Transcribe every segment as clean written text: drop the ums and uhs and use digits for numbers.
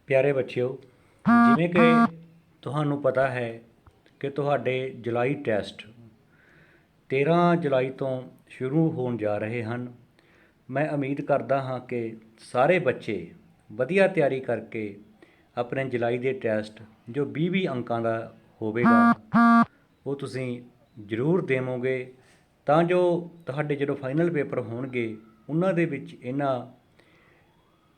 ਪਿਆਰੇ ਬੱਚਿਓ, ਜਿਵੇਂ ਕਿ ਤੁਹਾਨੂੰ ਪਤਾ ਹੈ ਕਿ ਤੁਹਾਡੇ ਜੁਲਾਈ ਟੈਸਟ 13 ਜੁਲਾਈ ਤੋਂ ਸ਼ੁਰੂ ਹੋਣ ਜਾ ਰਹੇ ਹਨ। ਮੈਂ ਉਮੀਦ ਕਰਦਾ ਹਾਂ ਕਿ ਸਾਰੇ ਬੱਚੇ ਵਧੀਆ ਤਿਆਰੀ ਕਰਕੇ ਆਪਣੇ ਜੁਲਾਈ ਦੇ ਟੈਸਟ ਜੋ 20 ਅੰਕਾਂ ਦਾ ਹੋਵੇਗਾ ਉਹ ਤੁਸੀਂ ਜ਼ਰੂਰ ਦੇਵੋਗੇ, ਤਾਂ ਜੋ ਤੁਹਾਡੇ ਜਦੋਂ ਫਾਈਨਲ ਪੇਪਰ ਹੋਣਗੇ ਉਹਨਾਂ ਦੇ ਵਿੱਚ ਇਹਨਾਂ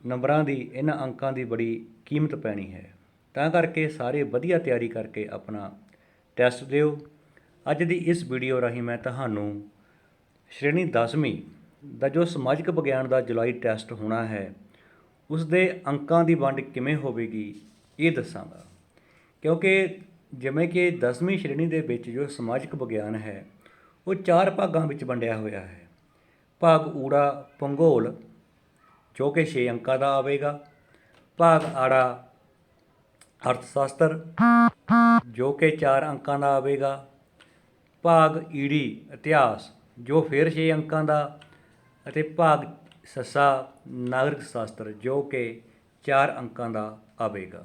ਨੰਬਰਾਂ ਦੀ, ਇਹਨਾਂ ਅੰਕਾਂ ਦੀ ਬੜੀ ਕੀਮਤ ਪੈਣੀ ਹੈ। ਤਾਂ ਕਰਕੇ ਸਾਰੇ ਵਧੀਆ ਤਿਆਰੀ ਕਰਕੇ ਆਪਣਾ ਟੈਸਟ ਦਿਓ। ਅੱਜ ਦੀ ਇਸ ਵੀਡੀਓ ਰਾਹੀਂ ਮੈਂ ਤੁਹਾਨੂੰ ਸ਼੍ਰੇਣੀ 10ਵੀਂ ਦਾ ਜੋ ਸਮਾਜਿਕ ਵਿਗਿਆਨ ਦਾ ਜੁਲਾਈ ਟੈਸਟ ਹੋਣਾ ਹੈ ਉਸ ਦੇ ਅੰਕਾਂ ਦੀ ਵੰਡ ਕਿਵੇਂ ਹੋਵੇਗੀ ਇਹ ਦੱਸਾਂਗਾ। ਕਿਉਂਕਿ ਜਿਵੇਂ ਕਿ 10ਵੀਂ ਸ਼੍ਰੇਣੀ ਦੇ ਵਿੱਚ ਜੋ ਸਮਾਜਿਕ ਵਿਗਿਆਨ ਹੈ ਉਹ 4 ਭਾਗਾਂ ਵਿੱਚ ਵੰਡਿਆ ਹੋਇਆ ਹੈ। ਭਾਗ ਊੜਾ ਭੂਗੋਲ ਜੋ ਕਿ 6 ਅੰਕਾਂ ਦਾ ਆਵੇਗਾ। ਭਾਗ ਆੜਾ ਅਰਥ ਸ਼ਾਸਤਰ ਜੋ ਕਿ 4 ਅੰਕਾਂ ਦਾ ਆਵੇਗਾ। ਭਾਗ ਈੜੀ ਇਤਿਹਾਸ ਜੋ ਫਿਰ 6 ਅੰਕਾਂ ਦਾ, ਅਤੇ ਭਾਗ ਸੱਸਾ ਨਾਗਰਿਕ ਸ਼ਾਸਤਰ ਜੋ ਕਿ 4 ਅੰਕਾਂ ਦਾ ਆਵੇਗਾ।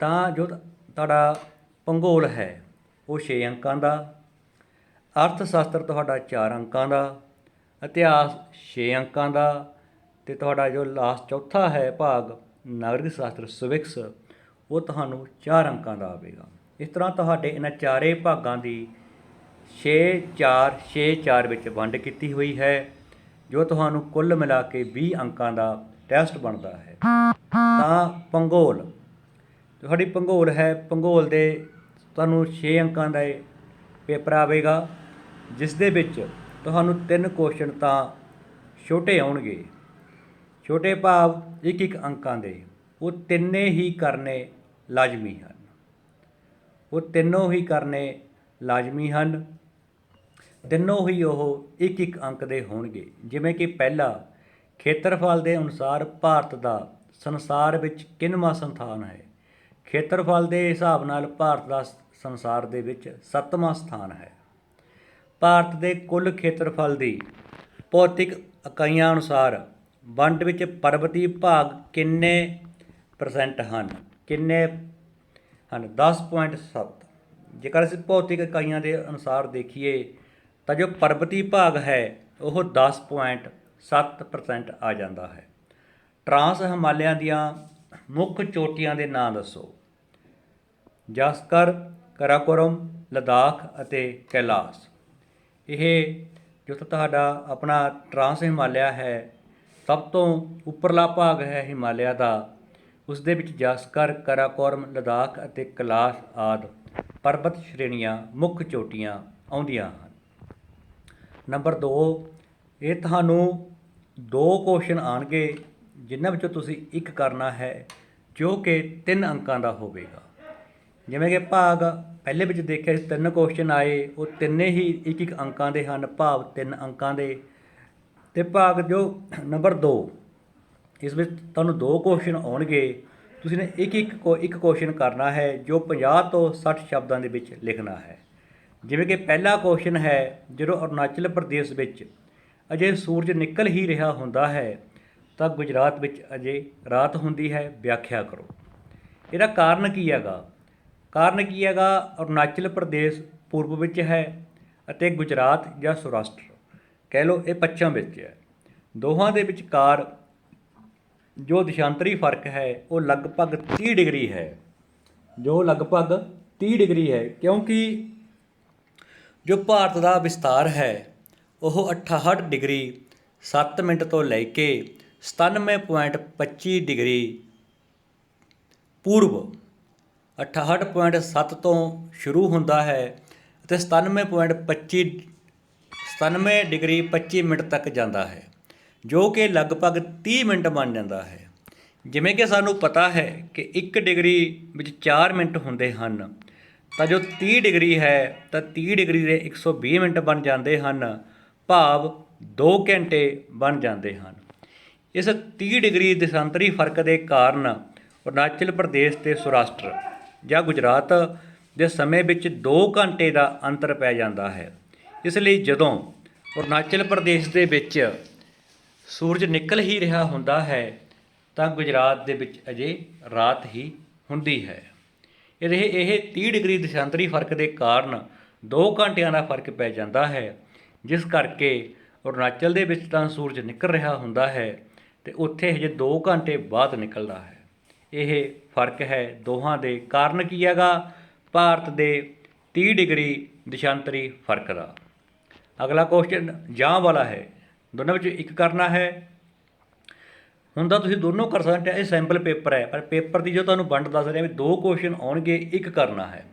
ਤਾਂ ਜੋ ਤੁਹਾਡਾ ਭੂਗੋਲ ਹੈ ਉਹ 6 ਅੰਕਾਂ ਦਾ, ਅਰਥ ਸ਼ਾਸਤਰ ਤੁਹਾਡਾ 4 ਅੰਕਾਂ ਦਾ, ਇਤਿਹਾਸ 6 ਅੰਕਾਂ ਦਾ, ਅਤੇ ਤੁਹਾਡਾ ਜੋ ਲਾਸਟ ਚੌਥਾ ਹੈ ਭਾਗ ਨਾਗਰਿਕ ਸ਼ਾਸਤਰ ਸਿਵਿਕਸ ਉਹ ਤੁਹਾਨੂੰ 4 ਅੰਕਾਂ ਦਾ ਆਵੇਗਾ। ਇਸ ਤਰ੍ਹਾਂ ਤੁਹਾਡੇ ਇਹਨਾਂ ਚਾਰੇ ਭਾਗਾਂ ਦੀ 6-4 ਵਿੱਚ ਵੰਡ ਕੀਤੀ ਹੋਈ ਹੈ, ਜੋ ਤੁਹਾਨੂੰ ਕੁੱਲ ਮਿਲਾ ਕੇ 20 ਅੰਕਾਂ ਦਾ ਟੈਸਟ ਬਣਦਾ ਹੈ। ਤਾਂ ਭੂਗੋਲ ਤੁਹਾਡੀ ਭੂਗੋਲ ਹੈ, ਭੂਗੋਲ ਦੇ ਤੁਹਾਨੂੰ 6 ਅੰਕਾਂ ਦਾ ਪੇਪਰ ਆਵੇਗਾ, ਜਿਸ ਦੇ ਵਿੱਚ ਤੁਹਾਨੂੰ 3 ਕੁਐਸਚਨ ਤਾਂ ਛੋਟੇ ਆਉਣਗੇ। ਛੋਟੇ ਭਾਵ 1-1 ਅੰਕਾਂ ਦੇ, ਉਹ ਤਿੰਨੇ ਹੀ ਕਰਨੇ ਲਾਜ਼ਮੀ ਹਨ। ਉਹ ਤਿੰਨੋਂ ਹੀ ਕਰਨੇ ਲਾਜ਼ਮੀ ਹਨ, ਤਿੰਨੋਂ ਹੀ ਉਹ 1-1 ਅੰਕ ਦੇ ਹੋਣਗੇ। ਜਿਵੇਂ ਕਿ ਪਹਿਲਾ, ਖੇਤਰਫਲ ਦੇ ਅਨੁਸਾਰ ਭਾਰਤ ਦਾ ਸੰਸਾਰ ਵਿੱਚ ਕਿੰਨਵਾਂ ਸਥਾਨ ਹੈ। ਖੇਤਰਫਲ ਦੇ ਹਿਸਾਬ ਨਾਲ ਭਾਰਤ ਦਾ ਸੰਸਾਰ ਦੇ ਵਿੱਚ 7ਵਾਂ ਸਥਾਨ ਹੈ। ਭਾਰਤ ਦੇ ਕੁੱਲ ਖੇਤਰਫਲ ਦੀ ਭੌਤਿਕ ਇਕਾਈਆਂ ਅਨੁਸਾਰ ਵੰਡ ਵਿੱਚ ਪਰਬਤੀ ਭਾਗ ਕਿੰਨੇ % ਹਨ? ਕਿੰਨੇ ਹਨ? 10.7। ਜੇਕਰ ਅਸੀਂ ਭੌਤਿਕ ਇਕਾਈਆਂ ਦੇ ਅਨੁਸਾਰ ਦੇਖੀਏ ਤਾਂ ਜੋ ਪਰਬਤੀ ਭਾਗ ਹੈ ਉਹ 10.7% ਆ ਜਾਂਦਾ ਹੈ। ਟਰਾਂਸ ਹਿਮਾਲਿਆ ਦੀਆਂ ਮੁੱਖ ਚੋਟੀਆਂ ਦੇ ਨਾਂ ਦੱਸੋ। ਜਾਸਕਰ, ਕਾਰਾਕੋਰਮ, ਲੱਦਾਖ ਅਤੇ ਕੈਲਾਸ਼। ਇਹ ਜੋ ਤੁਹਾਡਾ ਆਪਣਾ ਟਰਾਂਸ ਹਿਮਾਲਿਆ ਹੈ, ਸਭ ਤੋਂ ਉੱਪਰਲਾ ਭਾਗ ਹੈ ਹਿਮਾਲਿਆ ਦਾ, ਉਸ ਦੇ ਵਿੱਚ ਜਾਸਕਰ, ਕਾਰਾਕੋਰਮ, ਲੱਦਾਖ ਅਤੇ ਕੈਲਾਸ਼ ਆਦਿ ਪਰਬਤ ਸ਼੍ਰੇਣੀਆਂ ਮੁੱਖ ਚੋਟੀਆਂ ਆਉਂਦੀਆਂ ਹਨ। ਨੰਬਰ 2, ਇਹ ਤੁਹਾਨੂੰ 2 ਕੁਐਸਚਨ ਆਉਣਗੇ ਜਿਨ੍ਹਾਂ ਵਿੱਚੋਂ ਤੁਸੀਂ ਇੱਕ ਕਰਨਾ ਹੈ ਜੋ ਕਿ 3 ਅੰਕਾਂ ਦਾ ਹੋਵੇਗਾ। ਜਿਵੇਂ ਕਿ ਭਾਗ ਪਹਿਲੇ ਵਿੱਚ ਦੇਖਿਆ 3 ਕੁਐਸਚਨ ਆਏ, ਉਹ ਤਿੰਨੇ ਹੀ 1-1 ਅੰਕਾਂ ਦੇ ਹਨ, ਭਾਵ 3 ਅੰਕਾਂ ਦੇ। ਅਤੇ ਭਾਗ ਜੋ ਨੰਬਰ 2, ਇਸ ਵਿੱਚ ਤੁਹਾਨੂੰ 2 ਕੁਐਸਚਨ ਆਉਣਗੇ, ਤੁਸੀਂ ਨੇ ਇੱਕ ਕੁਐਸਚਨ ਕਰਨਾ ਹੈ ਜੋ 50 ਤੋਂ 60 ਸ਼ਬਦਾਂ ਦੇ ਵਿੱਚ ਲਿਖਣਾ ਹੈ। ਜਿਵੇਂ ਕਿ ਪਹਿਲਾ ਕੁਐਸਚਨ ਹੈ, ਜਦੋਂ ਅਰੁਣਾਚਲ ਪ੍ਰਦੇਸ਼ ਵਿੱਚ ਅਜੇ ਸੂਰਜ ਨਿਕਲ ਹੀ ਰਿਹਾ ਹੁੰਦਾ ਹੈ ਤਾਂ ਗੁਜਰਾਤ ਵਿੱਚ ਅਜੇ ਰਾਤ ਹੁੰਦੀ ਹੈ, ਵਿਆਖਿਆ ਕਰੋ। ਇਹਦਾ ਕਾਰਨ ਕੀ ਹੈਗਾ? ਕਾਰਨ ਕੀ ਹੈਗਾ? ਅਰੁਣਾਚਲ ਪ੍ਰਦੇਸ਼ ਪੂਰਬ ਵਿੱਚ ਹੈ ਅਤੇ ਗੁਜਰਾਤ ਜਾਂ ਸੌਰਾਸ਼ਟਰ ਕਹਿ ਲਓ ਇਹ ਪੱਛਮ ਵਿੱਚ ਹੈ। ਦੋਹਾਂ ਦੇ ਵਿਚਕਾਰ ਜੋ ਦਿਸ਼ਾਂਤਰੀ ਫਰਕ ਹੈ ਉਹ ਲਗਭਗ 30 ਡਿਗਰੀ ਹੈ, ਜੋ ਲਗਭਗ 30 ਡਿਗਰੀ ਹੈ, ਕਿਉਂਕਿ ਜੋ ਭਾਰਤ ਦਾ ਵਿਸਤਾਰ ਹੈ ਉਹ 68 ਡਿਗਰੀ 7 ਮਿੰਟ ਤੋਂ ਲੈ ਕੇ 97.25 ਡਿਗਰੀ ਪੂਰਬ 68.7 ਤੋਂ ਸ਼ੁਰੂ ਹੁੰਦਾ ਹੈ ਅਤੇ 97 ਡਿਗਰੀ 25 ਮਿੰਟ ਤੱਕ ਜਾਂਦਾ ਹੈ, ਜੋ ਕਿ ਲਗਭਗ 30 ਮਿੰਟ ਬਣ ਜਾਂਦਾ ਹੈ। ਜਿਵੇਂ ਕਿ ਸਾਨੂੰ ਪਤਾ ਹੈ ਕਿ 1 ਡਿਗਰੀ ਵਿੱਚ 4 ਮਿੰਟ ਹੁੰਦੇ ਹਨ, ਤਾਂ ਜੋ 30 ਡਿਗਰੀ ਹੈ ਤਾਂ 30 ਡਿਗਰੀ ਦੇ 120 ਮਿੰਟ ਬਣ ਜਾਂਦੇ ਹਨ, ਭਾਵ 2 ਘੰਟੇ ਬਣ ਜਾਂਦੇ ਹਨ। ਇਸ 30 ਡਿਗਰੀ ਦੇਸ਼ਾਂਤਰੀ ਫਰਕ ਦੇ ਕਾਰਨ ਅਰੁਣਾਚਲ ਪ੍ਰਦੇਸ਼ ਅਤੇ ਸੌਰਾਸ਼ਟਰ ਜਾਂ ਗੁਜਰਾਤ ਦੇ ਸਮੇਂ ਵਿੱਚ 2 ਘੰਟੇ ਦਾ ਅੰਤਰ ਪੈ ਜਾਂਦਾ ਹੈ। ਇਸ ਲਈ ਜਦੋਂ ਅਰੁਣਾਚਲ ਪ੍ਰਦੇਸ਼ ਦੇ ਵਿੱਚ ਸੂਰਜ ਨਿਕਲ ਹੀ ਰਿਹਾ ਹੁੰਦਾ ਹੈ ਤਾਂ ਗੁਜਰਾਤ ਦੇ ਵਿੱਚ ਅਜੇ ਰਾਤ ਹੀ ਹੁੰਦੀ ਹੈ। ਇਹ 30 ਡਿਗਰੀ ਦੇਸ਼ਾਂਤਰੀ ਫਰਕ ਦੇ ਕਾਰਨ 2 ਘੰਟਿਆਂ ਦਾ ਫਰਕ ਪੈ ਜਾਂਦਾ ਹੈ, ਜਿਸ ਕਰਕੇ ਅਰੁਣਾਚਲ ਦੇ ਵਿੱਚ ਤਾਂ ਸੂਰਜ ਨਿਕਲ ਰਿਹਾ ਹੁੰਦਾ ਹੈ ਅਤੇ ਉੱਥੇ ਹਜੇ 2 ਘੰਟੇ ਬਾਅਦ ਨਿਕਲਦਾ ਹੈ। ਇਹ ਫਰਕ ਹੈ ਦੋਹਾਂ ਦੇ। ਕਾਰਨ ਕੀ ਹੈਗਾ? ਭਾਰਤ ਦੇ 30 ਡਿਗਰੀ ਦੇਸ਼ਾਂਤਰੀ ਫਰਕ ਦਾ। ਅਗਲਾ ਕੁਐਸਚਨ ਜਾਂ ਵਾਲਾ ਹੈ, ਦੋਨਾਂ ਵਿੱਚੋਂ ਇੱਕ ਕਰਨਾ ਹੈ। ਹੁਣ ਤਾਂ ਤੁਸੀਂ ਦੋਨੋਂ ਕਰ ਸਕਦੇ, ਇਹ ਸੈਂਪਲ ਪੇਪਰ ਹੈ, ਪਰ ਪੇਪਰ ਦੀ ਜੋ ਤੁਹਾਨੂੰ ਵੰਡ ਦੱਸ ਰਿਹਾ ਵੀ 2 ਕੁਐਸਚਨ ਆਉਣਗੇ, ਇੱਕ ਕਰਨਾ ਹੈ।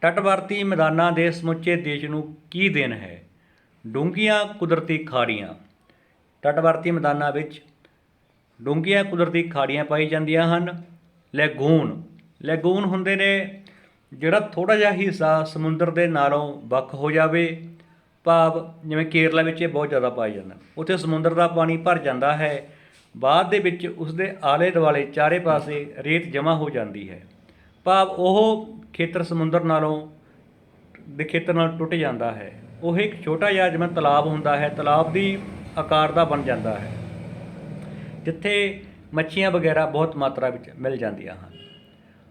ਤਟਵਰਤੀ ਮੈਦਾਨਾਂ ਦੇ ਸਮੁੱਚੇ ਦੇਸ਼ ਨੂੰ ਕੀ ਦੇਣ ਹੈ? ਡੂੰਘੀਆਂ ਕੁਦਰਤੀ ਖਾੜੀਆਂ। ਤਟਵਰਤੀ ਮੈਦਾਨਾਂ ਵਿੱਚ ਡੂੰਘੀਆਂ ਕੁਦਰਤੀ ਖਾੜੀਆਂ ਪਾਈ ਜਾਂਦੀਆਂ ਹਨ। ਲੈਗੂਨ ਹੁੰਦੇ ਨੇ ਜਿਹੜਾ ਥੋੜ੍ਹਾ ਜਿਹਾ ਹਿੱਸਾ ਸਮੁੰਦਰ ਦੇ ਨਾਲੋਂ ਵੱਖ ਹੋ ਜਾਵੇ, ਭਾਵ ਜਿਵੇਂ ਕੇਰਲਾ ਵਿੱਚ ਇਹ ਬਹੁਤ ਜ਼ਿਆਦਾ ਪਾਇਆ ਜਾਂਦਾ, ਉੱਥੇ ਸਮੁੰਦਰ ਦਾ ਪਾਣੀ ਭਰ ਜਾਂਦਾ ਹੈ, ਬਾਅਦ ਦੇ ਵਿੱਚ ਉਸਦੇ ਆਲੇ ਦੁਆਲੇ ਚਾਰੇ ਪਾਸੇ ਰੇਤ ਜਮ੍ਹਾਂ ਹੋ ਜਾਂਦੀ ਹੈ, ਭਾਵ ਉਹ ਖੇਤਰ ਸਮੁੰਦਰ ਦੇ ਖੇਤਰ ਨਾਲ ਟੁੱਟ ਜਾਂਦਾ ਹੈ। ਉਹ ਇੱਕ ਛੋਟਾ ਜਿਹਾ ਜਿਵੇਂ ਤਲਾਬ ਹੁੰਦਾ ਹੈ, ਤਲਾਬ ਦੀ ਆਕਾਰ ਦਾ ਬਣ ਜਾਂਦਾ ਹੈ, ਜਿੱਥੇ ਮੱਛੀਆਂ ਵਗੈਰਾ ਬਹੁਤ ਮਾਤਰਾ ਵਿੱਚ ਮਿਲ ਜਾਂਦੀਆਂ ਹਨ।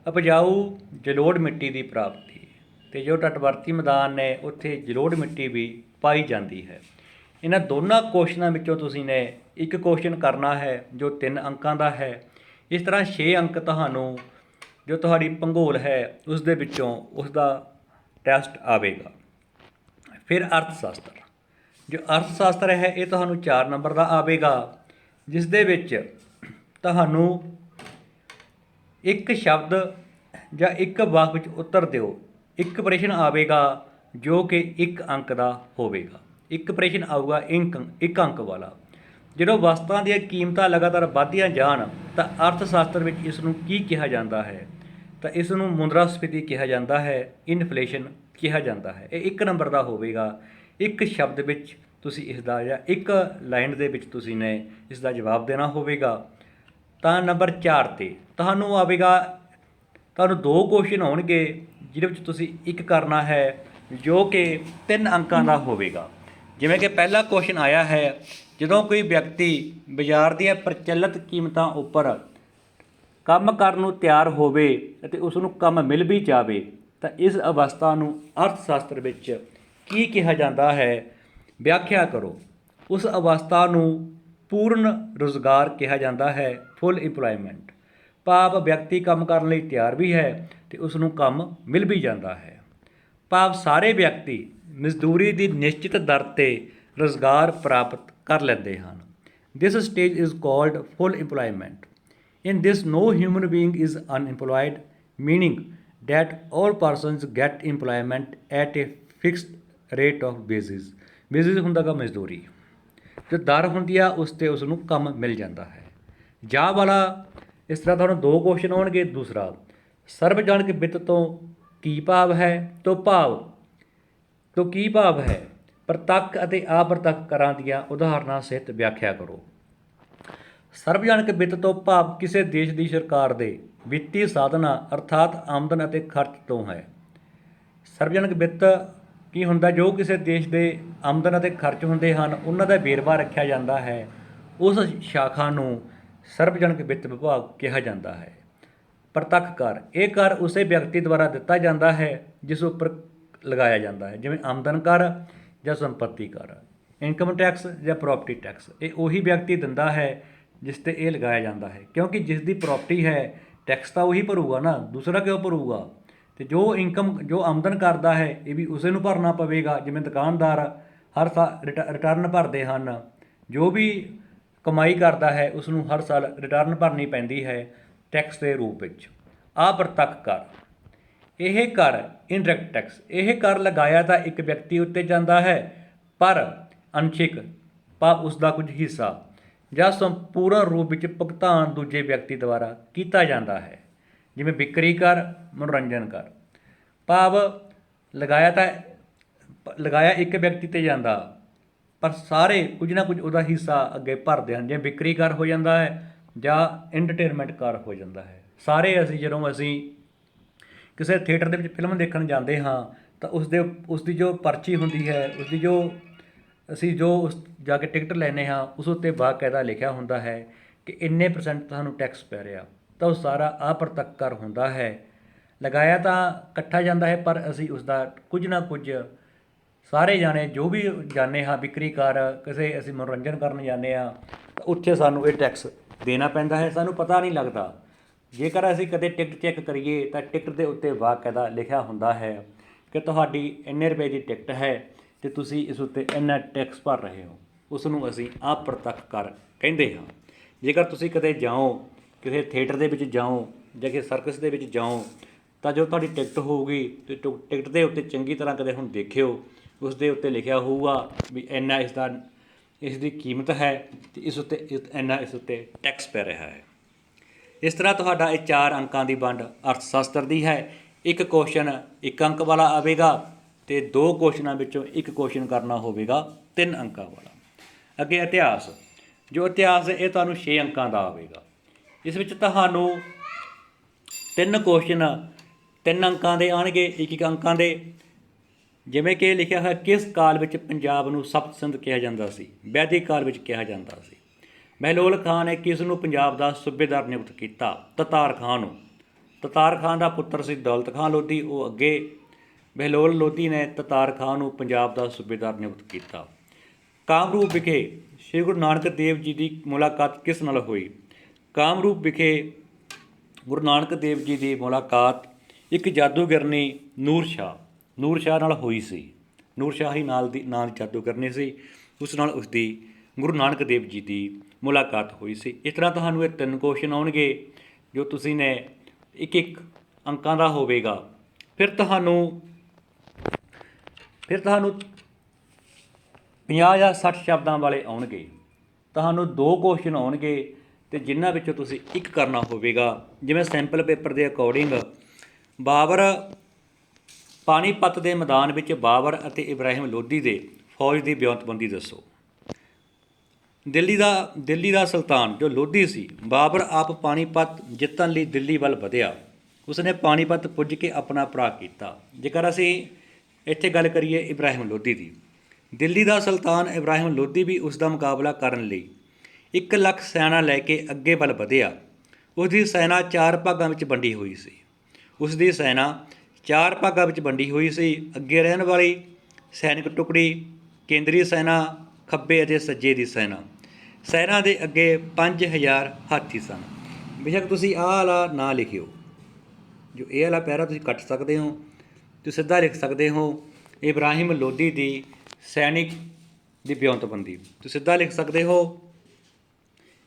ਉਪਜਾਊ ਜਲੋੜ੍ਹ ਮਿੱਟੀ ਦੀ ਪ੍ਰਾਪਤੀ, ਅਤੇ ਜੋ ਤਟਵਰਤੀ ਮੈਦਾਨ ਨੇ ਉੱਥੇ ਜਲੋੜ੍ਹ ਮਿੱਟੀ ਵੀ ਪਾਈ ਜਾਂਦੀ ਹੈ। ਇਹਨਾਂ ਦੋਨਾਂ ਕੁਐਸਚਨਾਂ ਵਿੱਚੋਂ ਤੁਸੀਂ ਨੇ ਇੱਕ ਕੁਐਸਚਨ ਕਰਨਾ ਹੈ ਜੋ 3 ਅੰਕਾਂ ਦਾ ਹੈ। ਇਸ ਤਰ੍ਹਾਂ 6 ਅੰਕ ਤੁਹਾਨੂੰ ਜੋ ਤੁਹਾਡੀ ਭੂਗੋਲ ਹੈ ਉਸ ਦੇ ਵਿੱਚੋਂ ਉਸ ਦਾ ਟੈਸਟ ਆਵੇਗਾ। ਫਿਰ ਅਰਥ ਸ਼ਾਸਤਰ, ਜੋ ਅਰਥ ਸ਼ਾਸਤਰ ਹੈ ਇਹ ਤੁਹਾਨੂੰ 4 ਨੰਬਰ ਦਾ ਆਵੇਗਾ, ਜਿਸ ਦੇ ਵਿੱਚ ਤੁਹਾਨੂੰ ਇੱਕ ਸ਼ਬਦ ਜਾਂ ਇੱਕ ਵਾਕ ਵਿੱਚ ਉੱਤਰ ਦਿਓ। ਇੱਕ ਪ੍ਰਸ਼ਨ ਆਵੇਗਾ ਜੋ ਕਿ 1 ਅੰਕ ਦਾ ਹੋਵੇਗਾ। ਇੱਕ ਪ੍ਰਸ਼ਨ ਆਊਗਾ 1 ਅੰਕ ਵਾਲਾ। ਜਦੋਂ ਵਸਤਾਂ ਦੀਆਂ ਕੀਮਤਾਂ ਲਗਾਤਾਰ ਵੱਧਦੀਆਂ ਜਾਣ ਤਾਂ ਅਰਥ ਸ਼ਾਸਤਰ ਵਿੱਚ ਇਸ ਨੂੰ ਕੀ ਕਿਹਾ ਜਾਂਦਾ ਹੈ? ਤਾਂ ਇਸ ਨੂੰ ਮੁਦਰਾਸਫੀਤੀ ਕਿਹਾ ਜਾਂਦਾ ਹੈ, ਇਨਫਲੇਸ਼ਨ ਕਿਹਾ ਜਾਂਦਾ ਹੈ। ਇਹ 1 ਨੰਬਰ ਦਾ ਹੋਵੇਗਾ। ਇੱਕ ਸ਼ਬਦ ਵਿੱਚ ਤੁਸੀਂ ਇਸ ਦਾ ਜਾਂ ਇੱਕ ਲਾਈਨ ਦੇ ਵਿੱਚ ਤੁਸੀਂ ਨੇ ਇਸ ਦਾ ਜਵਾਬ ਦੇਣਾ ਹੋਵੇਗਾ। ਤਾਂ ਨੰਬਰ 4 'ਤੇ ਤੁਹਾਨੂੰ ਆਵੇਗਾ, ਤੁਹਾਨੂੰ 2 ਕੁਐਸਚਨ ਆਉਣਗੇ ਜਿਹਦੇ ਵਿੱਚ ਤੁਸੀਂ ਇੱਕ ਕਰਨਾ ਹੈ ਜੋ ਕਿ 3 ਅੰਕਾਂ ਦਾ ਹੋਵੇਗਾ। ਜਿਵੇਂ ਕਿ ਪਹਿਲਾ ਕੁਐਸਚਨ ਆਇਆ ਹੈ, ਜਦੋਂ ਕੋਈ ਵਿਅਕਤੀ ਬਾਜ਼ਾਰ ਦੀਆਂ ਪ੍ਰਚਲਿਤ ਕੀਮਤਾਂ ਉੱਪਰ ਕੰਮ ਕਰਨ ਨੂੰ ਤਿਆਰ ਹੋਵੇ ਅਤੇ ਉਸ ਨੂੰ ਕੰਮ ਮਿਲ ਵੀ ਜਾਵੇ ਤਾਂ ਇਸ ਅਵਸਥਾ ਨੂੰ ਅਰਥ ਸ਼ਾਸਤਰ ਵਿੱਚ ਕੀ ਕਿਹਾ ਜਾਂਦਾ ਹੈ? ਵਿਆਖਿਆ ਕਰੋ। ਉਸ ਅਵਸਥਾ ਨੂੰ ਪੂਰਨ ਰੁਜ਼ਗਾਰ ਕਿਹਾ ਜਾਂਦਾ ਹੈ, ਫੁੱਲ ਇੰਪਲੋਇਮੈਂਟ, ਭਾਵ ਵਿਅਕਤੀ ਕੰਮ ਕਰਨ ਲਈ ਤਿਆਰ ਵੀ ਹੈ ਅਤੇ ਉਸ ਨੂੰ ਕੰਮ ਮਿਲ ਵੀ ਜਾਂਦਾ ਹੈ, ਭਾਵ ਸਾਰੇ ਵਿਅਕਤੀ ਮਜ਼ਦੂਰੀ ਦੀ ਨਿਸ਼ਚਿਤ ਦਰ 'ਤੇ ਰੁਜ਼ਗਾਰ ਪ੍ਰਾਪਤ ਕਰ ਲੈਂਦੇ ਹਨ। This stage is called full employment. In this, no human being is unemployed, meaning that all persons get employment at a fixed rate of basis. Basis ਹੁੰਦਾ ਗਾ ਮਜ਼ਦੂਰੀ, ਜੋ ਦਰ ਹੁੰਦੀ ਆ ਉਸ 'ਤੇ ਉਸ ਨੂੰ ਕੰਮ ਮਿਲ ਜਾਂਦਾ ਹੈ। ਜਾਂ ਵਾਲਾ ਇਸ ਤਰ੍ਹਾਂ ਤੁਹਾਨੂੰ 2 ਕੁਐਸਚਨ ਆਉਣਗੇ। ਦੂਸਰਾ, ਸਰਵਜਨਕ ਵਿੱਤ ਤੋਂ ਕੀ ਭਾਵ ਹੈ? ਤੋਂ ਕੀ ਭਾਵ ਹੈ? ਪ੍ਰਤੱਖ ਅਤੇ ਅਪ੍ਰਤੱਖ ਕਰਾਂ ਦੀਆਂ ਉਦਾਹਰਨਾਂ ਸਹਿਤ ਵਿਆਖਿਆ ਕਰੋ। ਸਰਵਜਨਕ ਵਿੱਤ ਤੋਂ ਭਾਵ ਕਿਸੇ ਦੇਸ਼ ਦੀ ਸਰਕਾਰ ਦੇ ਵਿੱਤੀ ਸਾਧਨਾਂ ਅਰਥਾਤ ਆਮਦਨ ਅਤੇ ਖਰਚ ਤੋਂ ਹੈ। ਸਰਵਜਨਕ ਵਿੱਤ ਕੀ ਹੁੰਦਾ? ਜੋ ਕਿਸੇ ਦੇਸ਼ ਦੇ ਆਮਦਨ ਅਤੇ ਖਰਚ ਹੁੰਦੇ ਹਨ ਉਹਨਾਂ ਦਾ ਵੇਰਵਾ ਰੱਖਿਆ ਜਾਂਦਾ ਹੈ, ਉਸ ਸ਼ਾਖਾ ਨੂੰ ਸਰਵਜਨਕ ਵਿੱਤ ਵਿਭਾਗ ਕਿਹਾ ਜਾਂਦਾ ਹੈ। ਪ੍ਰਤੱਖ ਕਰ, ਇਹ ਕਰ ਉਸੇ ਵਿਅਕਤੀ ਦੁਆਰਾ ਦਿੱਤਾ ਜਾਂਦਾ ਹੈ ਜਿਸ ਉੱਪਰ ਲਗਾਇਆ ਜਾਂਦਾ ਹੈ, ਜਿਵੇਂ ਆਮਦਨ ਕਰ ਜਾਂ ਸੰਪੱਤੀ ਕਰ, ਇਨਕਮ ਟੈਕਸ ਜਾਂ ਪ੍ਰੋਪਰਟੀ ਟੈਕਸ। ਇਹ ਉਹੀ ਵਿਅਕਤੀ ਦਿੰਦਾ ਹੈ ਜਿਸ 'ਤੇ ਇਹ ਲਗਾਇਆ ਜਾਂਦਾ ਹੈ, ਕਿਉਂਕਿ ਜਿਸ ਦੀ ਪ੍ਰੋਪਰਟੀ ਹੈ ਟੈਕਸ ਤਾਂ ਉਹੀ ਭਰੂਗਾ ਨਾ, ਦੂਸਰਾ ਕਿਉਂ ਭਰੂਗਾ? ਅਤੇ ਜੋ ਆਮਦਨ ਕਰਦਾ ਹੈ ਇਹ ਵੀ ਉਸੇ ਨੂੰ ਭਰਨਾ ਪਵੇਗਾ। ਜਿਵੇਂ ਦੁਕਾਨਦਾਰ ਹਰ ਸਾਲ ਰਿਟਰਨ ਭਰਦੇ ਹਨ, ਜੋ ਵੀ ਕਮਾਈ ਕਰਦਾ ਹੈ ਉਸ ਨੂੰ ਹਰ ਸਾਲ ਰਿਟਰਨ ਭਰਨੀ ਪੈਂਦੀ ਹੈ ਟੈਕਸ ਦੇ ਰੂਪ ਵਿੱਚ। ਅਪ੍ਰਤੱਖ ਕਰ, ਇਹ ਕਰ ਇਨਡਾਇਰੈਕਟ ਟੈਕਸ, ਇਹ ਕਰ ਲਗਾਇਆ ਤਾਂ ਇੱਕ ਵਿਅਕਤੀ ਉੱਤੇ ਜਾਂਦਾ ਹੈ ਪਰ ਅੰਸ਼ਿਕ ਭਾਵ ਉਸ ਦਾ ਕੁਝ ਹਿੱਸਾ ਜਾਂ ਸੰਪੂਰਨ ਰੂਪ ਵਿੱਚ ਭੁਗਤਾਨ ਦੂਜੇ ਵਿਅਕਤੀ ਦੁਆਰਾ ਕੀਤਾ ਜਾਂਦਾ ਹੈ, ਜਿਵੇਂ ਵਿਕਰੀ ਕਰ, ਮਨੋਰੰਜਨ ਕਰ, ਭਾਵ ਲਗਾਇਆ ਇੱਕ ਵਿਅਕਤੀ 'ਤੇ ਜਾਂਦਾ ਪਰ ਸਾਰੇ ਕੁਝ ਨਾ ਕੁਝ ਉਹਦਾ ਹਿੱਸਾ ਅੱਗੇ ਭਰਦੇ ਹਨ, ਜਿਵੇਂ ਵਿਕਰੀ ਕਰ ਹੋ ਜਾਂਦਾ ਹੈ ਜਾਂ ਐਂਟਰਟੇਨਮੈਂਟ ਕਰ ਹੋ ਜਾਂਦਾ ਹੈ। ਸਾਰੇ ਜਦੋਂ ਅਸੀਂ ਕਿਸੇ ਥੀਏਟਰ ਦੇ ਵਿੱਚ ਫਿਲਮ ਦੇਖਣ ਜਾਂਦੇ ਹਾਂ ਤਾਂ ਉਸ ਦੀ ਜੋ ਪਰਚੀ ਹੁੰਦੀ ਹੈ, ਉਸ ਜਾ ਕੇ ਟਿਕਟ ਲੈਂਦੇ ਹਾਂ, ਉਸ ਉੱਤੇ ਬਾਕਾਇਦਾ ਲਿਖਿਆ ਹੁੰਦਾ ਹੈ ਕਿ ਇੰਨੇ % ਤੁਹਾਨੂੰ ਟੈਕਸ ਪੈ ਰਿਹਾ, ਤਾਂ ਉਹ ਸਾਰਾ ਅਪ੍ਰਤੱਖ ਕਰ ਹੁੰਦਾ ਹੈ। ਲਗਾਇਆ ਤਾਂ ਇਕੱਠਾ ਜਾਂਦਾ ਹੈ, ਪਰ ਅਸੀਂ ਉਸ ਦਾ ਕੁਝ ਨਾ ਕੁਝ ਸਾਰੇ ਜਾਣੇ ਜੋ ਵੀ ਜਾਂਦੇ ਹਾਂ ਵਿਕਰੀ ਕਰ ਕਿਸੇ ਅਸੀਂ ਮਨੋਰੰਜਨ ਕਰਨ ਜਾਂਦੇ ਹਾਂ ਤਾਂ ਉੱਥੇ ਸਾਨੂੰ ਇਹ ਟੈਕਸ ਦੇਣਾ ਪੈਂਦਾ ਹੈ। ਸਾਨੂੰ ਪਤਾ ਨਹੀਂ ਲੱਗਦਾ। ਜੇਕਰ ਅਸੀਂ ਕਦੇ ਟਿਕਟ ਚੈੱਕ ਕਰੀਏ ਤਾਂ ਟਿਕਟ ਦੇ ਉੱਤੇ ਬਾਕਾਇਦਾ ਲਿਖਿਆ ਹੁੰਦਾ ਹੈ ਕਿ ਤੁਹਾਡੀ ਇੰਨੇ ਰੁਪਏ ਦੀ ਟਿਕਟ ਹੈ ਅਤੇ ਤੁਸੀਂ ਇਸ ਉੱਤੇ ਇੰਨਾ ਟੈਕਸ ਭਰ ਰਹੇ ਹੋ। ਉਸ ਨੂੰ ਅਸੀਂ ਅਪ੍ਰਤੱਖ ਕਰ ਕਹਿੰਦੇ ਹਾਂ। ਜੇਕਰ ਤੁਸੀਂ ਕਦੇ ਜਾਓ ਕਿਸੇ ਥੀਏਟਰ ਦੇ ਵਿੱਚ ਜਾਓ ਜਾਂ ਕਿਸੇ ਸਰਕਸ ਦੇ ਵਿੱਚ ਜਾਓ ਤਾਂ ਜੋ ਤੁਹਾਡੀ ਟਿਕਟ ਹੋਊਗੀ ਅਤੇ ਟਿਕਟ ਦੇ ਉੱਤੇ ਚੰਗੀ ਤਰ੍ਹਾਂ ਕਦੇ ਹੁਣ ਦੇਖਿਓ, ਉਸ ਦੇ ਉੱਤੇ ਲਿਖਿਆ ਹੋਊਗਾ ਵੀ ਇੰਨਾ ਇਸ ਦੀ ਕੀਮਤ ਹੈ ਅਤੇ ਇਸ ਉੱਤੇ ਇੰਨਾ ਇਸ ਉੱਤੇ ਟੈਕਸ ਪੈ ਰਿਹਾ ਹੈ। ਇਸ ਤਰ੍ਹਾਂ ਤੁਹਾਡਾ ਇਹ 4 ਅੰਕਾਂ ਦੀ ਵੰਡ ਅਰਥ ਸ਼ਾਸਤਰ ਦੀ ਹੈ। ਇੱਕ ਕੁਐਸਚਨ 1 ਅੰਕ ਵਾਲਾ ਆਵੇਗਾ ਅਤੇ 2 ਕੁਐਸਚਨਾਂ ਵਿੱਚੋਂ ਇੱਕ ਕੁਐਸਚਨ ਕਰਨਾ ਹੋਵੇਗਾ 3 ਅੰਕਾਂ ਵਾਲਾ। ਅੱਗੇ ਇਤਿਹਾਸ, ਜੋ ਇਤਿਹਾਸ ਇਹ ਤੁਹਾਨੂੰ 6 ਅੰਕਾਂ ਦਾ ਆਵੇਗਾ। ਇਸ ਵਿੱਚ ਤੁਹਾਨੂੰ 3 ਕੁਐਸਚਨ 3 ਅੰਕਾਂ ਦੇ ਆਉਣਗੇ, 1 ਅੰਕਾਂ ਦੇ। ਜਿਵੇਂ ਕਿ ਲਿਖਿਆ ਹੋਇਆ, ਕਿਸ ਕਾਲ ਵਿੱਚ ਪੰਜਾਬ ਨੂੰ ਸਪਤ ਸਿੰਧ ਕਿਹਾ ਜਾਂਦਾ ਸੀ? ਵੈਦਿਕ ਕਾਲ ਵਿੱਚ ਕਿਹਾ ਜਾਂਦਾ ਸੀ। ਬਹਿਲੋਲ ਖਾਂ ਨੇ ਕਿਸ ਨੂੰ ਪੰਜਾਬ ਦਾ ਸੂਬੇਦਾਰ ਨਿਯੁਕਤ ਕੀਤਾ? ਤਤਾਰ ਖਾਂ ਨੂੰ। ਤਤਾਰ ਖਾਂ ਦਾ ਪੁੱਤਰ ਸੀ ਦੌਲਤ ਖਾਂ ਲੋਧੀ। ਉਹ ਅੱਗੇ ਬਹਿਲੋਲ ਲੋਧੀ ਨੇ ਤਤਾਰ ਖਾਂ ਨੂੰ ਪੰਜਾਬ ਦਾ ਸੂਬੇਦਾਰ ਨਿਯੁਕਤ ਕੀਤਾ। ਕਾਮਰੂਪ ਵਿਖੇ ਸ਼੍ਰੀ ਗੁਰੂ ਨਾਨਕ ਦੇਵ ਜੀ ਦੀ ਮੁਲਾਕਾਤ ਕਿਸ ਨਾਲ ਹੋਈ? ਕਾਮਰੂਪ ਵਿਖੇ ਗੁਰੂ ਨਾਨਕ ਦੇਵ ਜੀ ਦੀ ਮੁਲਾਕਾਤ ਇੱਕ ਜਾਦੂਗਰਨੀ ਨੂਰ ਸ਼ਾਹ ਨਾਲ ਹੋਈ ਸੀ। ਨੂਰ ਸ਼ਾਹ ਹੀ ਨਾਂ ਦੀ ਜਾਦੂਗਰਨੀ ਸੀ, ਉਸ ਨਾਲ ਉਸਦੀ ਗੁਰੂ ਨਾਨਕ ਦੇਵ ਜੀ ਦੀ ਮੁਲਾਕਾਤ ਹੋਈ ਸੀ। ਇਸ ਤਰ੍ਹਾਂ ਤੁਹਾਨੂੰ ਇਹ 3 ਕੁਐਸਚਨ ਆਉਣਗੇ ਜੋ ਤੁਸੀਂ ਨੇ 1 ਅੰਕਾਂ ਦਾ ਹੋਵੇਗਾ। ਫਿਰ ਤੁਹਾਨੂੰ 50 ਜਾਂ 60 ਸ਼ਬਦਾਂ ਵਾਲੇ ਆਉਣਗੇ। ਤੁਹਾਨੂੰ 2 ਕੁਐਸਚਨ ਆਉਣਗੇ ਅਤੇ ਜਿਨ੍ਹਾਂ ਵਿੱਚੋਂ ਤੁਸੀਂ 1 ਕਰਨਾ ਹੋਵੇਗਾ। ਜਿਵੇਂ ਸੈਂਪਲ ਪੇਪਰ ਦੇ ਅਕੋਰਡਿੰਗ ਬਾਬਰ ਪਾਣੀਪਤ ਦੇ ਮੈਦਾਨ ਵਿੱਚ ਬਾਬਰ ਅਤੇ ਇਬਰਾਹਿਮ ਲੋਧੀ ਦੇ ਫੌਜ ਦੀ ਵਿਉਂਤਬੰਦੀ ਦੱਸੋ। ਦਿੱਲੀ ਦਾ ਸੁਲਤਾਨ ਜੋ ਲੋਧੀ ਸੀ, ਬਾਬਰ ਆਪ ਪਾਣੀਪਤ ਜਿੱਤਣ ਲਈ ਦਿੱਲੀ ਵੱਲ ਵਧਿਆ। ਉਸਨੇ ਪਾਣੀਪਤ ਪੁੱਜ ਕੇ ਆਪਣਾ ਭਰਾ ਕੀਤਾ। ਜੇਕਰ ਅਸੀਂ ਇੱਥੇ ਗੱਲ ਕਰੀਏ ਇਬਰਾਹਿਮ ਲੋਧੀ ਦੀ, ਦਿੱਲੀ ਦਾ ਸੁਲਤਾਨ ਇਬਰਾਹਿਮ ਲੋਧੀ ਵੀ ਉਸ ਦਾ ਮੁਕਾਬਲਾ ਕਰਨ ਲਈ 1 ਲੱਖ ਸੈਨਾ ਲੈ ਕੇ ਅੱਗੇ ਵੱਲ ਵਧਿਆ। ਉਸ ਦੀ ਸੈਨਾ 4 ਭਾਗਾਂ ਵਿੱਚ ਵੰਡੀ ਹੋਈ ਸੀ। ਅੱਗੇ ਰਹਿਣ ਵਾਲੀ ਸੈਨਿਕ ਟੁਕੜੀ, ਕੇਂਦਰੀ ਸੈਨਾ, ਖੱਬੇ ਅਤੇ ਸੱਜੇ ਦੀ ਸੈਨਾ ਦੇ ਅੱਗੇ 5000 ਹਾਥੀ ਸਨ। ਬੇਸ਼ੱਕ ਤੁਸੀਂ ਆਹ ਵਾਲਾ ਨਾ ਲਿਖਿਓ, ਜੋ ਇਹ ਵਾਲਾ ਪੈਰਾ ਤੁਸੀਂ ਕੱਟ ਸਕਦੇ ਹੋ, ਤੁਸੀਂ ਸਿੱਧਾ ਲਿਖ ਸਕਦੇ ਹੋ ਇਬਰਾਹਿਮ ਲੋਧੀ ਦੀ ਸੈਨਿਕ ਦੀ ਵਿਉਂਤਬੰਦੀ। ਤੁਸੀਂ ਸਿੱਧਾ ਲਿਖ ਸਕਦੇ ਹੋ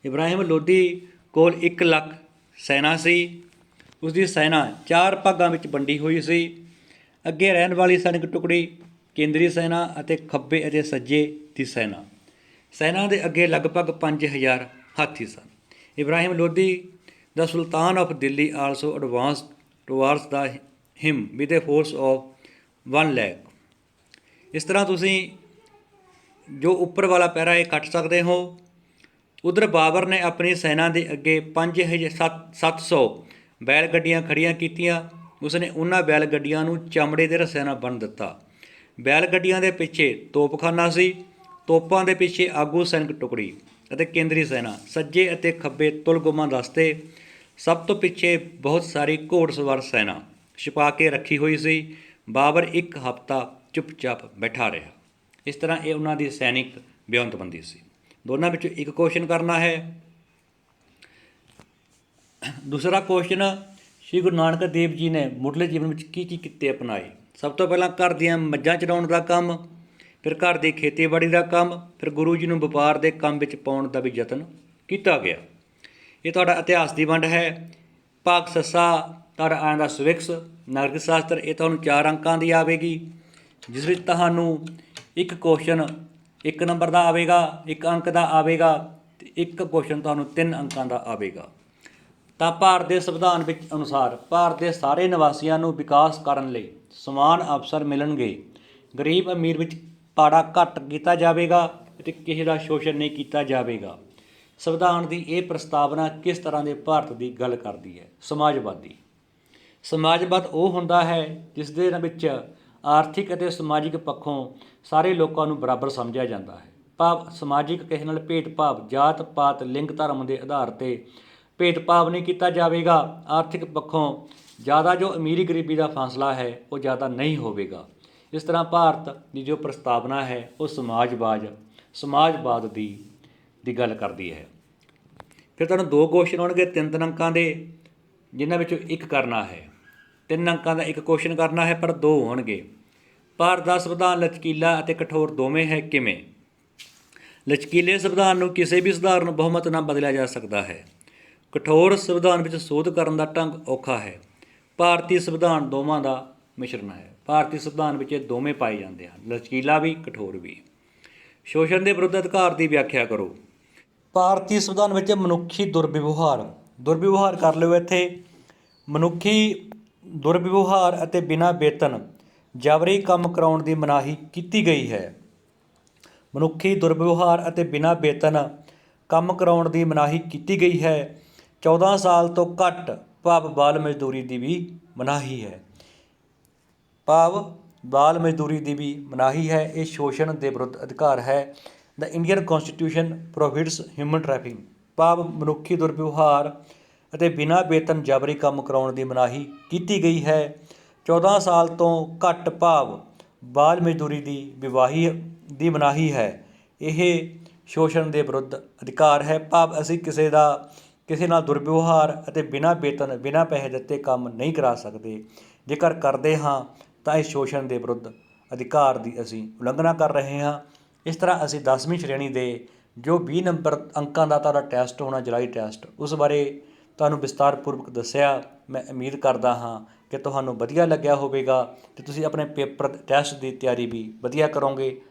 ਇਬਰਾਹਿਮ ਲੋਧੀ ਕੋਲ 1 ਲੱਖ ਸੈਨਾ ਸੀ। ਉਸ ਦੀ ਸੈਨਾ 4 ਭਾਗਾਂ ਵਿੱਚ ਵੰਡੀ ਹੋਈ ਸੀ। ਅੱਗੇ ਰਹਿਣ ਵਾਲੀ ਸੈਨਿਕ ਟੁਕੜੀ, ਕੇਂਦਰੀ ਸੈਨਾ ਅਤੇ ਖੱਬੇ ਅਤੇ ਸੱਜੇ ਦੀ ਸੈਨਾ ਦੇ ਅੱਗੇ ਲਗਭਗ 5000 ਹਾਥੀ ਸਨ। Ibrahim Lodhi the sultan of Delhi also advance towards the him with a force of 1 lakh. ਇਸ ਤਰ੍ਹਾਂ ਤੁਸੀਂ ਜੋ ਉੱਪਰ ਵਾਲਾ ਪੈਰਾ ਇਹ ਕੱਟ ਸਕਦੇ ਹੋ। ਉਧਰ ਬਾਬਰ ਨੇ ਆਪਣੀ ਸੈਨਾ ਦੇ ਅੱਗੇ 700 ਬੈਲ ਗੱਡੀਆਂ ਖੜ੍ਹੀਆਂ ਕੀਤੀਆਂ। ਉਸਨੇ ਉਹਨਾਂ ਬੈਲ ਗੱਡੀਆਂ ਨੂੰ ਚਮੜੇ ਦੇ ਰੱਸਿਆਂ ਨਾਲ ਬੰਨ੍ਹ ਦਿੱਤਾ। ਬੈਲ ਗੱਡੀਆਂ ਦੇ ਪਿੱਛੇ ਤੋਪਖਾਨਾ ਸੀ। ਤੋਪਾਂ ਦੇ ਪਿੱਛੇ ਆਗੂ ਸੈਨਿਕ ਟੁਕੜੀ ਅਤੇ ਕੇਂਦਰੀ ਸੈਨਾ, ਸੱਜੇ ਅਤੇ ਖੱਬੇ ਤੁਲਗੁਮਾ ਦਸਤੇ, ਸਭ ਤੋਂ ਪਿੱਛੇ ਬਹੁਤ ਸਾਰੀ ਘੋੜਸਵਾਰ ਸੈਨਾ ਛੁਪਾ ਕੇ ਰੱਖੀ ਹੋਈ ਸੀ। ਬਾਬਰ 1 ਹਫ਼ਤਾ ਚੁੱਪਚਾਪ ਬੈਠਾ ਰਿਹਾ। ਇਸ ਤਰ੍ਹਾਂ ਇਹ ਉਹਨਾਂ ਦੀ ਸੈਨਿਕ ਵਿਉਂਤਬੰਦੀ ਸੀ। ਦੋਨਾਂ ਵਿੱਚੋਂ 1 ਕੁਐਸਚਨ ਕਰਨਾ ਹੈ। ਦੂਸਰਾ ਕੁਐਸਚਨ, ਸ਼੍ਰੀ ਗੁਰੂ ਨਾਨਕ ਦੇਵ ਜੀ ਨੇ ਮੁੱਢਲੇ ਜੀਵਨ ਵਿੱਚ ਕੀ ਕਿੱਤੇ ਅਪਣਾਏ? ਸਭ ਤੋਂ ਪਹਿਲਾਂ ਘਰ ਦੀਆਂ ਮੱਝਾਂ ਚਰਾਉਣ ਦਾ ਕੰਮ, ਫਿਰ ਘਰ ਦੀ ਖੇਤੀਬਾੜੀ ਦਾ ਕੰਮ, ਫਿਰ ਗੁਰੂ ਜੀ ਨੂੰ ਵਪਾਰ ਦੇ ਕੰਮ ਵਿੱਚ ਪਾਉਣ ਦਾ ਵੀ ਯਤਨ ਕੀਤਾ ਗਿਆ। ਇਹ ਤੁਹਾਡਾ ਇਤਿਹਾਸ ਦੀ ਵੰਡ ਹੈ। ਭਾਗ ਸੱਸਾ ਤੁਹਾਡਾ ਆਉਂਦਾ ਸਵਿਕਸ ਨਾਗਰਿਕ ਸ਼ਾਸਤਰ, ਇਹ ਤੁਹਾਨੂੰ 4 ਅੰਕਾਂ ਦੀ ਆਵੇਗੀ, ਜਿਸ ਵਿੱਚ ਤੁਹਾਨੂੰ 1 ਕੁਐਸਚਨ 1 ਨੰਬਰ ਦਾ ਆਵੇਗਾ, 1 ਅੰਕ ਦਾ ਆਵੇਗਾ ਅਤੇ 1 ਕੁਐਸਚਨ ਤੁਹਾਨੂੰ 3 ਅੰਕਾਂ ਦਾ ਆਵੇਗਾ। ਤਾਂ ਭਾਰਤ ਦੇ ਸੰਵਿਧਾਨ ਵਿੱਚ ਅਨੁਸਾਰ ਭਾਰਤ ਦੇ ਸਾਰੇ ਨਿਵਾਸੀਆਂ ਨੂੰ ਵਿਕਾਸ ਕਰਨ ਲਈ ਸਮਾਨ ਅਵਸਰ ਮਿਲਣਗੇ। ਗਰੀਬ ਅਮੀਰ ਵਿੱਚ ਪਾੜਾ ਘੱਟ ਕੀਤਾ ਜਾਵੇਗਾ ਅਤੇ ਕਿਸੇ ਦਾ ਸ਼ੋਸ਼ਣ ਨਹੀਂ ਕੀਤਾ ਜਾਵੇਗਾ। ਸੰਵਿਧਾਨ ਦੀ ਇਹ ਪ੍ਰਸਤਾਵਨਾ ਕਿਸ ਤਰ੍ਹਾਂ ਦੇ ਭਾਰਤ ਦੀ ਗੱਲ ਕਰਦੀ ਹੈ? ਸਮਾਜਵਾਦੀ। ਸਮਾਜਵਾਦ ਉਹ ਹੁੰਦਾ ਹੈ ਜਿਸ ਦੇ ਵਿੱਚ ਆਰਥਿਕ ਅਤੇ ਸਮਾਜਿਕ ਪੱਖੋਂ ਸਾਰੇ ਲੋਕਾਂ ਨੂੰ ਬਰਾਬਰ ਸਮਝਿਆ ਜਾਂਦਾ ਹੈ। ਭਾਵ ਸਮਾਜਿਕ ਕਿਸੇ ਨਾਲ ਭੇਦਭਾਵ, ਜਾਤ ਪਾਤ, ਲਿੰਗ, ਧਰਮ ਦੇ ਆਧਾਰ 'ਤੇ ਭੇਦਭਾਵ ਨਹੀਂ ਕੀਤਾ ਜਾਵੇਗਾ। ਆਰਥਿਕ ਪੱਖੋਂ ਜ਼ਿਆਦਾ ਜੋ ਅਮੀਰੀ ਗਰੀਬੀ ਦਾ ਫਾਸਲਾ ਹੈ ਉਹ ਜ਼ਿਆਦਾ ਨਹੀਂ ਹੋਵੇਗਾ। ਇਸ ਤਰ੍ਹਾਂ ਭਾਰਤ ਦੀ ਜੋ ਪ੍ਰਸਤਾਵਨਾ ਹੈ ਉਹ ਸਮਾਜਵਾਦ ਦੀ ਗੱਲ ਕਰਦੀ ਹੈ। ਫਿਰ ਤੁਹਾਨੂੰ 2 ਕੁਐਸਚਨ ਆਉਣਗੇ 3 ਅੰਕਾਂ ਦੇ, ਜਿਨ੍ਹਾਂ ਵਿੱਚੋਂ ਇੱਕ ਕਰਨਾ ਹੈ। 3 ਅੰਕਾਂ ਦਾ ਇੱਕ ਕੁਐਸਚਨ ਕਰਨਾ ਹੈ ਪਰ 2 ਹੋਣਗੇ। ਭਾਰਤ ਦਾ ਸੰਵਿਧਾਨ ਲਚਕੀਲਾ ਅਤੇ ਕਠੋਰ ਦੋਵੇਂ ਹੈ, ਕਿਵੇਂ? ਲਚਕੀਲੇ ਸੰਵਿਧਾਨ ਨੂੰ ਕਿਸੇ ਵੀ ਸਧਾਰਨ ਬਹੁਮਤ ਨਾਲ ਬਦਲਿਆ ਜਾ ਸਕਦਾ ਹੈ। ਕਠੋਰ ਸੰਵਿਧਾਨ ਵਿੱਚ ਸੋਧ ਕਰਨ ਦਾ ਢੰਗ ਔਖਾ ਹੈ। ਭਾਰਤੀ ਸੰਵਿਧਾਨ ਦੋਵਾਂ ਦਾ ਮਿਸ਼ਰਣ ਹੈ। ਭਾਰਤੀ ਸੰਵਿਧਾਨ ਵਿੱਚ ਇਹ ਦੋਵੇਂ ਪਾਏ ਜਾਂਦੇ ਹਨ, ਲਚਕੀਲਾ ਵੀ ਕਠੋਰ ਵੀ। ਸ਼ੋਸ਼ਣ ਦੇ ਵਿਰੁੱਧ ਅਧਿਕਾਰ ਦੀ ਵਿਆਖਿਆ ਕਰੋ। ਭਾਰਤੀ ਸੰਵਿਧਾਨ ਵਿੱਚ ਮਨੁੱਖੀ ਦੁਰਵਿਵਹਾਰ ਕਰ ਲਿਓ ਇੱਥੇ। ਮਨੁੱਖੀ ਦੁਰਵਿਵਹਾਰ ਅਤੇ ਬਿਨਾਂ ਵੇਤਨ ਜਬਰੀ ਕੰਮ ਕਰਾਉਣ ਦੀ ਮਨਾਹੀ ਕੀਤੀ ਗਈ ਹੈ। ਮਨੁੱਖੀ ਦੁਰਵਿਵਹਾਰ ਅਤੇ ਬਿਨਾਂ ਵੇਤਨ ਕੰਮ ਕਰਾਉਣ ਦੀ ਮਨਾਹੀ ਕੀਤੀ ਗਈ ਹੈ। 14 ਸਾਲ ਤੋਂ ਘੱਟ ਭਾਵ ਬਾਲ ਮਜ਼ਦੂਰੀ ਦੀ ਵੀ ਮਨਾਹੀ ਹੈ। ਇਹ ਸ਼ੋਸ਼ਣ ਦੇ ਵਿਰੁੱਧ ਅਧਿਕਾਰ ਹੈ। ਦ ਇੰਡੀਅਨ ਕੌਂਸਟੀਟਿਊਸ਼ਨ ਪ੍ਰੋਹਿਬਿਟਸ ਹਿਊਮਨ ਟ੍ਰੈਫਿਕਿੰਗ, ਭਾਵ ਮਨੁੱਖੀ ਦੁਰਵਿਵਹਾਰ ਅਤੇ ਬਿਨਾਂ ਵੇਤਨ ਜਬਰੀ ਕੰਮ ਕਰਾਉਣ ਦੀ ਮਨਾਹੀ ਕੀਤੀ ਗਈ ਹੈ। 14 ਸਾਲ ਤੋਂ ਘੱਟ ਭਾਵ ਬਾਲ ਮਜ਼ਦੂਰੀ ਦੀ ਮਨਾਹੀ ਹੈ। ਇਹ ਸ਼ੋਸ਼ਣ ਦੇ ਵਿਰੁੱਧ ਅਧਿਕਾਰ ਹੈ, ਭਾਵ ਅਸੀਂ ਕਿਸੇ ਨਾਲ ਦੁਰਵਿਵਹਾਰ ਅਤੇ ਬਿਨਾਂ ਵੇਤਨ, ਬਿਨਾਂ ਪੈਸੇ ਦਿੱਤੇ ਕੰਮ ਨਹੀਂ ਕਰਾ ਸਕਦੇ। ਜੇਕਰ ਕਰਦੇ ਹਾਂ ਤਾਂ ਇਸ ਸ਼ੋਸ਼ਣ ਦੇ ਵਿਰੁੱਧ ਅਧਿਕਾਰ ਦੀ ਅਸੀਂ ਉਲੰਘਣਾ ਕਰ ਰਹੇ ਹਾਂ। ਇਸ ਤਰ੍ਹਾਂ ਅਸੀਂ 10ਵੀਂ ਸ਼੍ਰੇਣੀ ਦੇ ਜੋ 20 ਨੰਬਰ ਅੰਕਾਂ ਦਾ ਤੁਹਾਡਾ ਟੈਸਟ ਹੋਣਾ, ਜੁਲਾਈ ਟੈਸਟ, ਉਸ ਬਾਰੇ ਤੁਹਾਨੂੰ ਵਿਸਤਾਰਪੂਰਵਕ ਦੱਸਿਆ। ਮੈਂ ਉਮੀਦ ਕਰਦਾ ਹਾਂ ਕਿ ਤੁਹਾਨੂੰ ਵਧੀਆ ਲੱਗਿਆ ਹੋਵੇਗਾ ਅਤੇ ਤੁਸੀਂ ਆਪਣੇ ਪੇਪਰ ਟੈਸਟ ਦੀ ਤਿਆਰੀ ਵੀ ਵਧੀਆ ਕਰੋਗੇ।